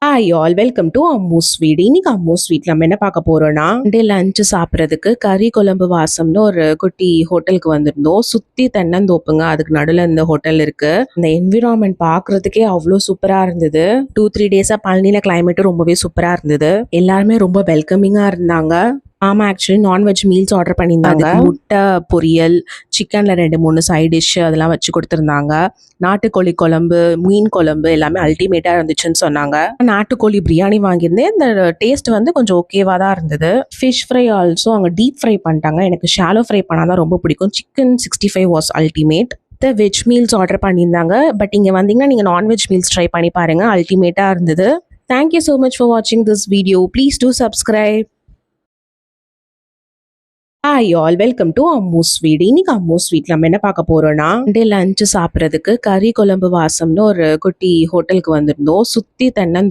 Hi all welcome to Ammu sweet. இன்னைக்கு Ammu sweet நம்ம என்ன பார்க்க போறோம்னா லஞ்ச் சாப்பிட்றதுக்கு கறி குழம்பு வாசம்னு ஒரு குட்டி ஹோட்டலுக்கு வந்திருந்தோம். சுத்தி தென்னந்தோப்புங்க, அதுக்கு நடுவில் இந்த ஹோட்டல் இருக்கு. இந்த என்விரான்மெண்ட் பார்க்கறதுக்கே அவ்வளோ சூப்பரா இருந்தது. 2-3 டேஸா பழனியில கிளைமேட்டும் ரொம்பவே சூப்பரா இருந்தது. எல்லாருமே ரொம்ப வெல்கமிங்கா இருந்தாங்க. ஆமா, ஆக்சுவலி நான்வெஜ் மீல்ஸ் ஆர்டர் பண்ணியிருந்தாங்க. முட்டை பொரியல், சிக்கன்ல 2-3 சைட் டிஷ் அதெல்லாம் வச்சு கொடுத்துருந்தாங்க. நாட்டுக்கோழி குழம்பு, மீன் குழம்பு எல்லாமே அல்டிமேட்டா இருந்துச்சுன்னு சொன்னாங்க. நாட்டுக்கோழி பிரியாணி வாங்கியிருந்தேன். இந்த டேஸ்ட் வந்து கொஞ்சம் ஓகேவா தான் இருந்தது. ஃபிஷ் ஃப்ரை ஆல்சோ அங்கே டீப் ஃப்ரை பண்ணிட்டாங்க. எனக்கு ஷாலோ ஃப்ரை பண்ணாதான் ரொம்ப பிடிக்கும். Chicken 65 was ultimate. Veg meals order பண்ணியிருந்தாங்க. பட் இங்கே வந்தீங்கன்னா நீங்கள் நான்வெஜ் மீல்ஸ் ட்ரை பண்ணி பாருங்க, அல்டிமேட்டா இருந்தது. தேங்க்யூ ஸோ மச் ஃபார் வாட்சிங் this video. Please do subscribe. Hi all welcome to Ammu sweet. இன்னைக்கு அம்மூ ஸ்வீட் நம்ம என்ன பார்க்க போறோம்னா லஞ்ச் சாப்பிட்றதுக்கு கறி குழம்பு வாசம்னு ஒரு குட்டி ஹோட்டலுக்கு வந்திருந்தோம். சுத்தி தென்னந்தோப்பு